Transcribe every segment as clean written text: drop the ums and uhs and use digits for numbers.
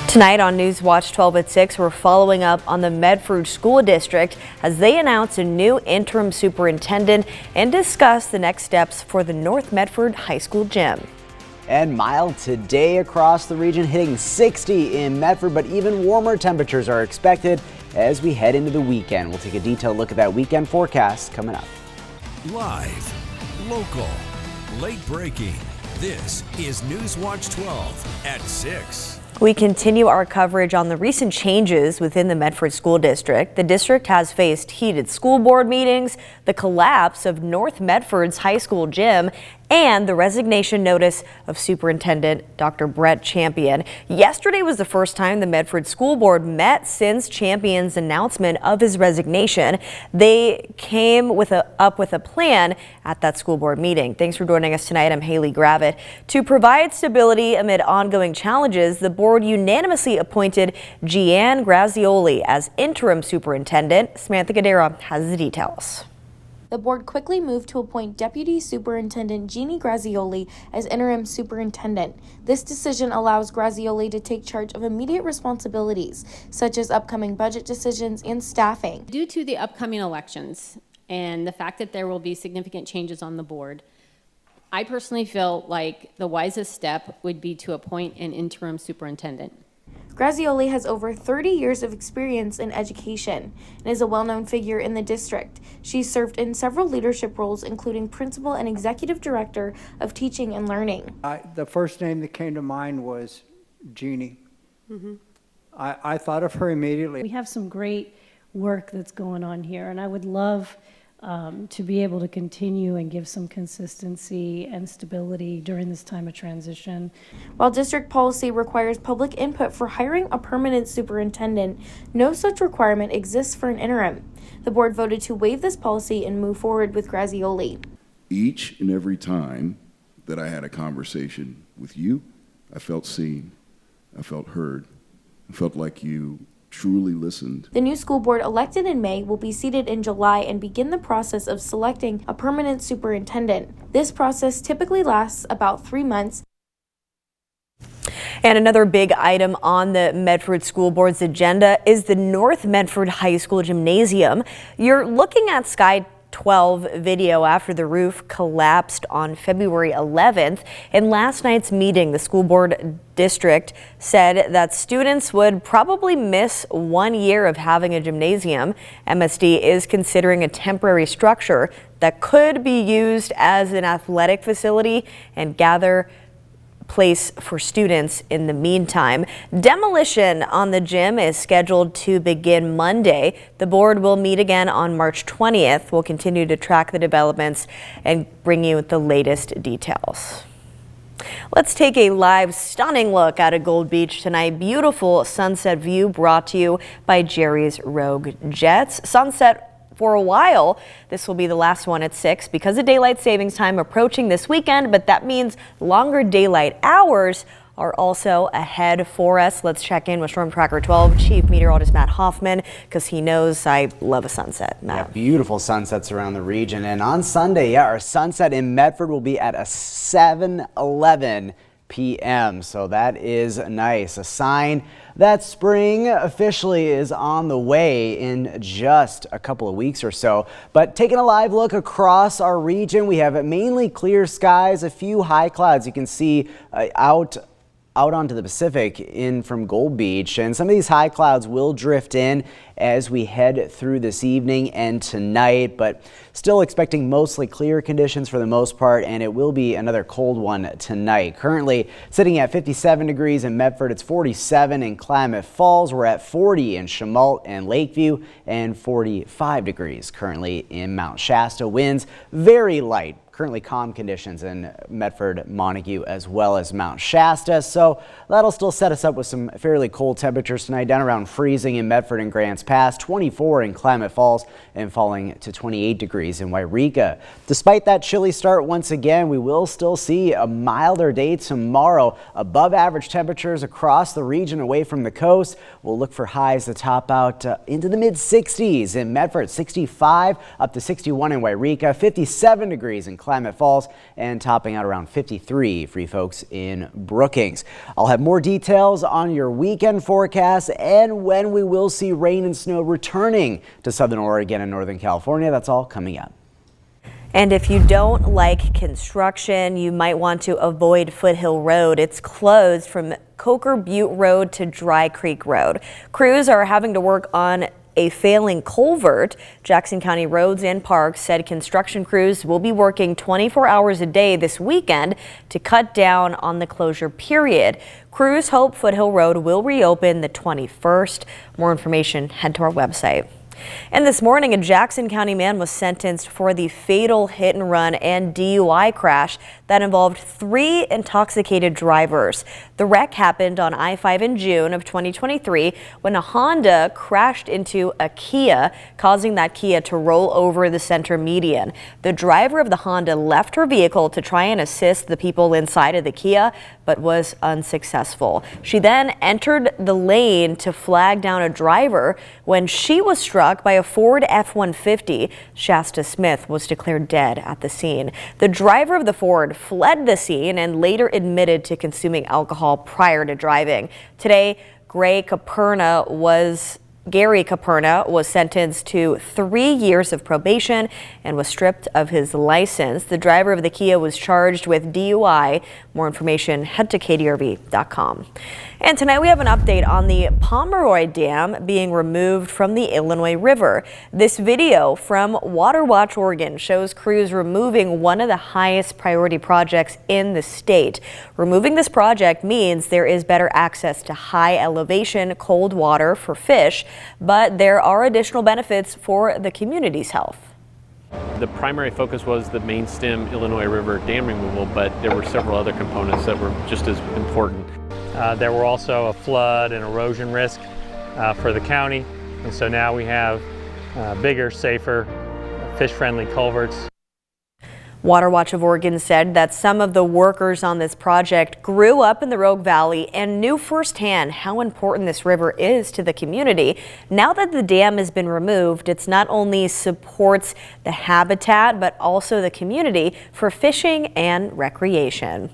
Tonight on NewsWatch 12 at 6, we're following up on the Medford School District as they announce a new interim superintendent and discuss the next steps for the North Medford High School gym. And mild today across the region, hitting 60 in Medford, but even warmer temperatures are expected as we head into the weekend. We'll take a detailed look at that weekend forecast coming up. Live, local, late breaking. This is NewsWatch 12 at 6. We continue our coverage on the recent changes within the Medford School District. The district has faced heated school board meetings, the collapse of North Medford's high school gym, and the resignation notice of Superintendent Dr. Brett Champion. Yesterday was the first time the Medford School Board met since Champion's announcement of his resignation. They came up with a plan at that school board meeting. Thanks for joining us tonight. I'm Haley Gravitt. To provide stability amid ongoing challenges, the board unanimously appointed Gianne Grazioli as interim superintendent. Samantha Gadera has the details. The board quickly moved to appoint Deputy Superintendent Jeannie Grazioli as interim superintendent. This decision allows Grazioli to take charge of immediate responsibilities, such as upcoming budget decisions and staffing. Due to the upcoming elections and the fact that there will be significant changes on the board, I personally feel like the wisest step would be to appoint an interim superintendent. Grazioli has over 30 years of experience in education and is a well-known figure in the district. She served in several leadership roles, including principal and executive director of teaching and learning. The first name that came to mind was Jeannie. I thought of her immediately. We have some great work that's going on here, and I would love to be able to continue and give some consistency and stability during this time of transition. While district policy requires public input for hiring a permanent superintendent, no such requirement exists for an interim. The board voted to waive this policy and move forward with Grazioli. Each and every time that I had a conversation with you, I felt seen, I felt heard, I felt like you truly listened. The new school board elected in May will be seated in July and begin the process of selecting a permanent superintendent. This process typically lasts about 3 months. And another big item on the Medford School Board's agenda is the North Medford High School Gymnasium. You're looking at Sky 12 video after the roof collapsed on February 11th. In last night's meeting, the school board district said that students would probably miss 1 year of having a gymnasium. MSD is considering a temporary structure that could be used as an athletic facility and gather place for students in the meantime. Demolition on the gym is scheduled to begin Monday. The board will meet again on March 20th. We'll continue to track the developments and bring you the latest details. Let's take a live, stunning look at a Gold Beach tonight. Beautiful sunset view brought to you by Jerry's Rogue Jets. Sunset for a while. This will be the last one at 6 because of daylight savings time approaching this weekend, but that means longer daylight hours are also ahead for us. Let's check in with Storm Tracker 12 Chief Meteorologist Matt Hoffman because he knows I love a sunset. Matt. Yeah, beautiful sunsets around the region. And on Sunday, our sunset in Medford will be at a 7:11 p.m. So that is nice. A sign that spring officially is on the way in just a couple of weeks or so. But taking a live look across our region, we have mainly clear skies, a few high clouds you can see out onto the Pacific in from Gold Beach, and some of these high clouds will drift in as we head through this evening and tonight, but still expecting mostly clear conditions for the most part, and it will be another cold one tonight. Currently sitting at 57 degrees in Medford, it's 47 in Klamath Falls, we're at 40 in Chemult and Lakeview, and 45 degrees currently in Mount Shasta. Winds very light. Currently calm conditions in Medford, Montague, as well as Mount Shasta. So that'll still set us up with some fairly cold temperatures tonight, down around freezing in Medford and Grants Pass, 24 in Klamath Falls, and falling to 28 degrees in Wairika. Despite that chilly start, once again, we will still see a milder day tomorrow. Above average temperatures across the region away from the coast. We'll look for highs to top out into the mid 60s in Medford, 65 up to 61 in Wairika, 57 degrees in Klamath Klamath Falls and topping out around 53 for you folks in Brookings. I'll have more details on your weekend forecast and when we will see rain and snow returning to southern Oregon and northern California. That's all coming up. And if you don't like construction, you might want to avoid Foothill Road. It's closed from Coker Butte Road to Dry Creek Road. Crews are having to work on a failing culvert. Jackson County Roads and Parks said construction crews will be working 24 hours a day this weekend to cut down on the closure period. Crews hope Foothill Road will reopen the 21st. More information, head to our website. And this morning, a Jackson County man was sentenced for the fatal hit and run and DUI crash that involved 3 intoxicated drivers. The wreck happened on I-5 in June of 2023 when a Honda crashed into a Kia, causing that Kia to roll over the center median. The driver of the Honda left her vehicle to try and assist the people inside of the Kia, but was unsuccessful. She then entered the lane to flag down a driver when she was struck by a Ford F-150. Shasta Smith was declared dead at the scene. The driver of the Ford fled the scene and later admitted to consuming alcohol prior to driving. Today, Gary Caperna was sentenced to 3 years of probation and was stripped of his license. The driver of the Kia was charged with DUI. More information, head to kdrv.com. And tonight we have an update on the Pomeroy Dam being removed from the Illinois River. This video from WaterWatch Oregon shows crews removing one of the highest priority projects in the state. Removing this project means there is better access to high elevation cold water for fish, but there are additional benefits for the community's health. The primary focus was the main stem Illinois River dam removal, but there were several other components that were just as important. There were also a flood and erosion risk for the county, and so now we have bigger, safer, fish-friendly culverts. WaterWatch of Oregon said that some of the workers on this project grew up in the Rogue Valley and knew firsthand how important this river is to the community. Now that the dam has been removed, it's not only supports the habitat, but also the community for fishing and recreation.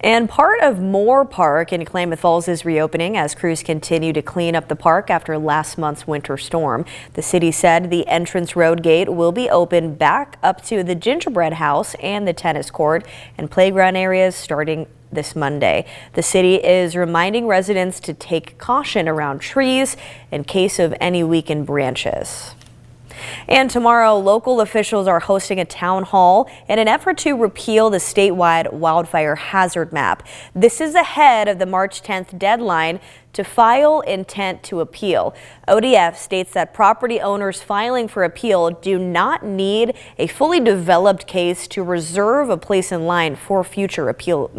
And part of Moore Park in Klamath Falls is reopening as crews continue to clean up the park after last month's winter storm. The city said the entrance road gate will be open back up to the gingerbread house and the tennis court and playground areas starting this Monday. The city is reminding residents to take caution around trees in case of any weakened branches. And tomorrow, local officials are hosting a town hall in an effort to repeal the statewide wildfire hazard map. This is ahead of the March 10th deadline to file intent to appeal. ODF states that property owners filing for appeal do not need a fully developed case to reserve a place in line for future appeal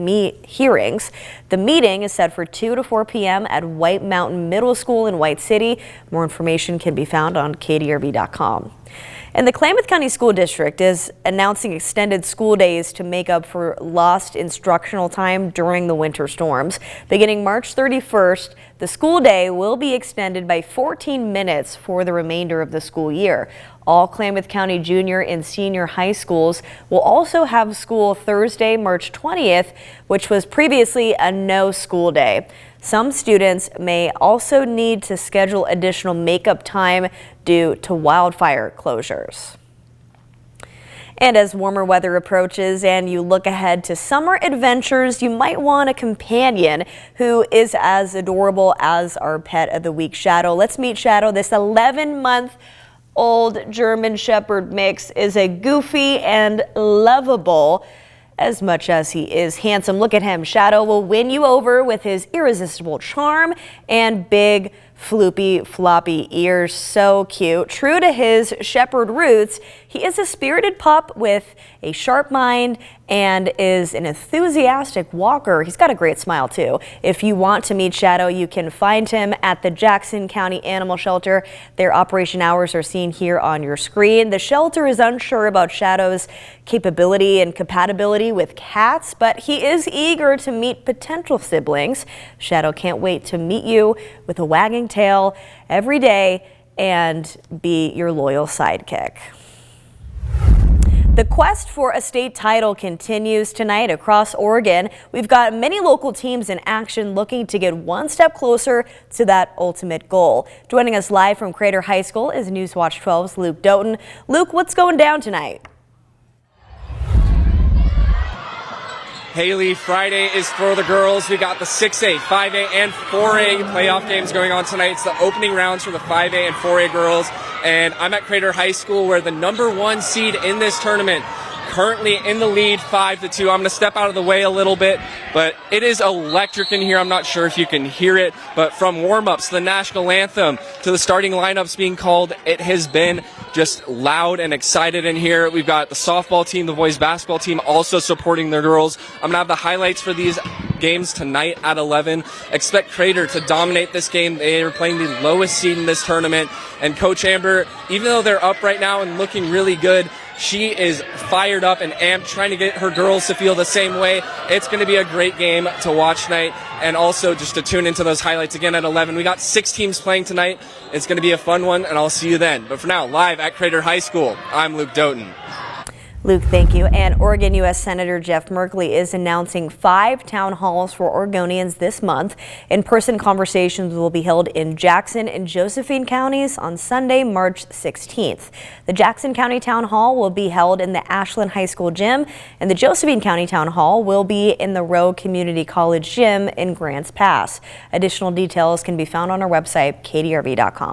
hearings. The meeting is set for 2 to 4 p.m. at White Mountain Middle School in White City. More information can be found on kdrv.com. And the Klamath County School District is announcing extended school days to make up for lost instructional time during the winter storms. Beginning March 31st, the school day will be extended by 14 minutes for the remainder of the school year. All Klamath County junior and senior high schools will also have school Thursday, March 20th, which was previously a no school day. Some students may also need to schedule additional makeup time due to wildfire closures. And as warmer weather approaches and you look ahead to summer adventures, you might want a companion who is as adorable as our pet of the week, Shadow. Let's meet Shadow. This 11-month-old German Shepherd mix is a goofy and lovable as much as he is handsome. Look at him. Shadow will win you over with his irresistible charm and big floopy floppy ears. So cute. True to his shepherd roots, he is a spirited pup with a sharp mind and is an enthusiastic walker. He's got a great smile too. If you want to meet Shadow, you can find him at the Jackson County Animal Shelter. Their operation hours are seen here on your screen. The shelter is unsure about Shadow's capability and compatibility with cats, but he is eager to meet potential siblings. Shadow can't wait to meet you with a wagging tail every day and be your loyal sidekick. The quest for a state title continues tonight across Oregon. We've got many local teams in action looking to get one step closer to that ultimate goal. Joining us live from Crater High School is NewsWatch 12's Luke Doughton. Luke, what's going down tonight? Haley, Friday is for the girls. We got the 6A, 5A, and 4A playoff games going on tonight. It's the opening rounds for the 5A and 4A girls. And I'm at Crater High School, where the #1 seed in this tournament, currently in the lead 5-2. I'm going to step out of the way a little bit, but it is electric in here. I'm not sure if you can hear it, but from warm-ups, the national anthem, to the starting lineups being called, it has been just loud and excited in here. We've got the softball team, the boys basketball team also supporting their girls. I'm going to have the highlights for these games tonight at 11. Expect Crater to dominate this game. They are playing the lowest seed in this tournament. And Coach Amber, even though they're up right now and looking really good, she is fired up and amped, trying to get her girls to feel the same way. It's going to be a great game to watch tonight, and also just to tune into those highlights again at 11. We got 6 teams playing tonight. It's going to be a fun one, and I'll see you then. But for now, live at Crater High School, I'm Luke Doughton. Luke, thank you. And Oregon U.S. Senator Jeff Merkley is announcing 5 town halls for Oregonians this month. In-person conversations will be held in Jackson and Josephine counties on Sunday, March 16th. The Jackson County Town Hall will be held in the Ashland High School gym, and the Josephine County Town Hall will be in the Rowe Community College gym in Grants Pass. Additional details can be found on our website, ktrv.com.